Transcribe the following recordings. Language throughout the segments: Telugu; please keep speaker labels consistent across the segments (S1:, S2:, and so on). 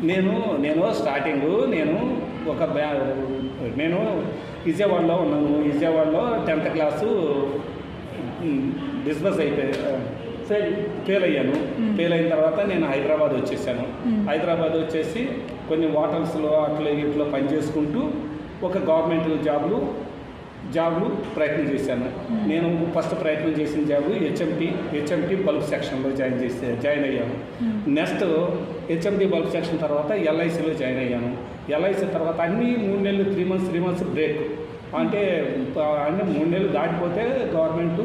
S1: నేను స్టార్టింగ్ ఒక నేను విజయవాడలో ఉన్నాను. విజయవాడలో 10th క్లాసు డిస్బస్ అయిపోయి ఫెయిల్ అయ్యాను. ఫెయిల్ అయిన తర్వాత నేను హైదరాబాద్ వచ్చేసాను. హైదరాబాద్ వచ్చేసి కొన్ని హోటల్స్లో అట్లా ఇట్లా పనిచేసుకుంటూ ఒక గవర్నమెంట్ జాబ్లు ప్రయత్నం చేశాను. నేను ఫస్ట్ ప్రయత్నం చేసిన జాబు హెచ్ఎంటీ బల్బ్ సెక్షన్లో జాయిన్ అయ్యాను. నెక్స్ట్ హెచ్ఎంటీ బల్బ్ సెక్షన్ తర్వాత ఎల్ఐసిలో జాయిన్ అయ్యాను. ఎల్ఐసి తర్వాత అన్నీ 3 నెలలు 3 months బ్రేక్. అంటే 3 నెలలు దాటిపోతే గవర్నమెంట్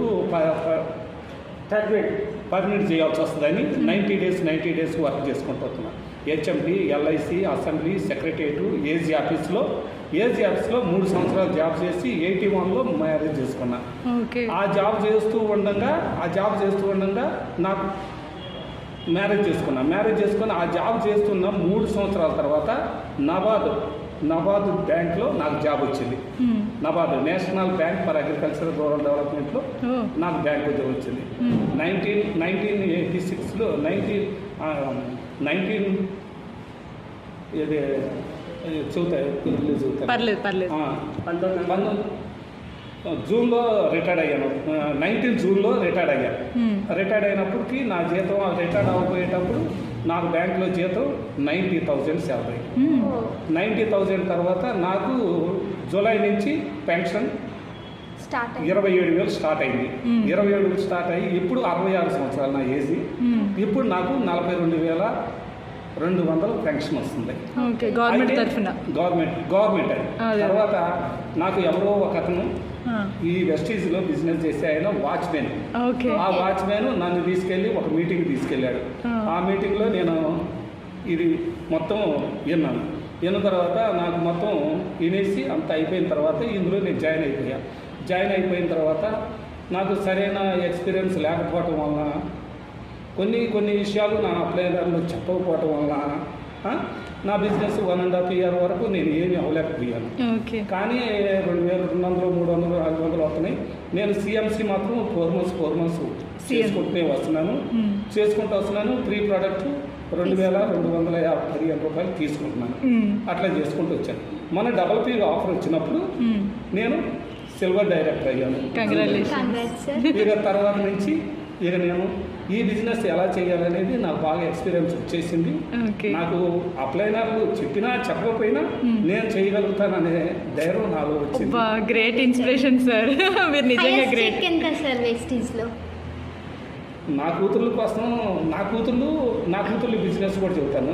S1: పర్మనెంట్ చేయాల్సి వస్తుందని 90 days వర్క్ చేసుకుంటూ వస్తున్నాను. HMT, LIC, assembly, secretariat, AG ఆఫీస్లో 3 సంవత్సరాలు జాబ్ చేసి 81లో మ్యారేజ్ చేసుకున్నా. ఆ జాబ్ చేస్తూ ఉండగా నాకు మ్యారేజ్ చేసుకుని ఆ జాబ్ చేస్తున్న 3 సంవత్సరాల తర్వాత నబార్డ్ బ్యాంక్లో నాకు జాబ్ వచ్చింది. NABARD national bank for agriculture rural డెవలప్మెంట్లో నాకు బ్యాంక్ ఉద్యోగం వచ్చింది. 1986లో జూన్లో రిటైర్డ్ అయ్యాను. 19 జూన్లో రిటైర్డ్ అయ్యాను. రిటైర్డ్ అయినప్పటికీ నా జీతం రిటైర్డ్ అవ్వబోయేటప్పుడు నాకు బ్యాంకులో జీతం 90,000 శాలరీ. 90,000 తర్వాత నాకు జూలై నుంచి పెన్షన్ 27,000 స్టార్ట్ అయింది. 27,000 స్టార్ట్ అయ్యి ఇప్పుడు 66 సంవత్సరాలు నా ఏజీ. ఇప్పుడు నాకు 42,200 పెన్షన్ వస్తుంది గవర్నమెంట్. తర్వాత నాకు ఎవరో ఒక అతను ఈ వెస్టీజ్లో బిజినెస్ చేసే ఆయన వాచ్మెన్. ఆ వాచ్మెన్ నన్ను తీసుకెళ్ళి ఒక మీటింగ్ తీసుకెళ్ళాడు. ఆ మీటింగ్లో నేను ఇది మొత్తం విన్న తర్వాత నాకు మొత్తం వినేసి అంత అయిపోయిన తర్వాత ఇందులో నేను జాయిన్ అయిపోయిన తర్వాత నాకు సరైన ఎక్స్పీరియన్స్ లేకపోవటం వలన కొన్ని విషయాలు నా అప్లైనర్లు చెప్పకపోవటం వలన నా బిజినెస్ 1.5 year వరకు నేను ఏమీ అవ్వలేకపోయాను. కానీ 2,200, 300, 400 వస్తున్నాయి. నేను సిఎంసి మాత్రం 4 months చేసుకుంటూ వస్తున్నాను. ప్రీ ప్రోడక్ట్ 2,215 రూపాయలు తీసుకుంటున్నాను. అట్లా చేసుకుంటూ వచ్చాను. మన డబల్ పీ ఆఫర్ వచ్చినప్పుడు నేను సిల్వర్ డైరెక్టర్ అయ్యాను. ఇక తర్వాత నుంచి నేను ఈ బిజినెస్ ఎలా చేయాలనేది నాకు బాగా ఎక్స్పీరియన్స్ వచ్చేసింది. నాకు అప్లైనర్లు చెప్పినా చెప్పకపోయినా నేను చేయగలుగుతాననే ధైర్యం నాలో వచ్చింది.
S2: Great inspiration sir. మీరు నిజంగా గ్రేట్.
S1: నా కూతుర్ల బిజినెస్ కూడా చెబుతాను.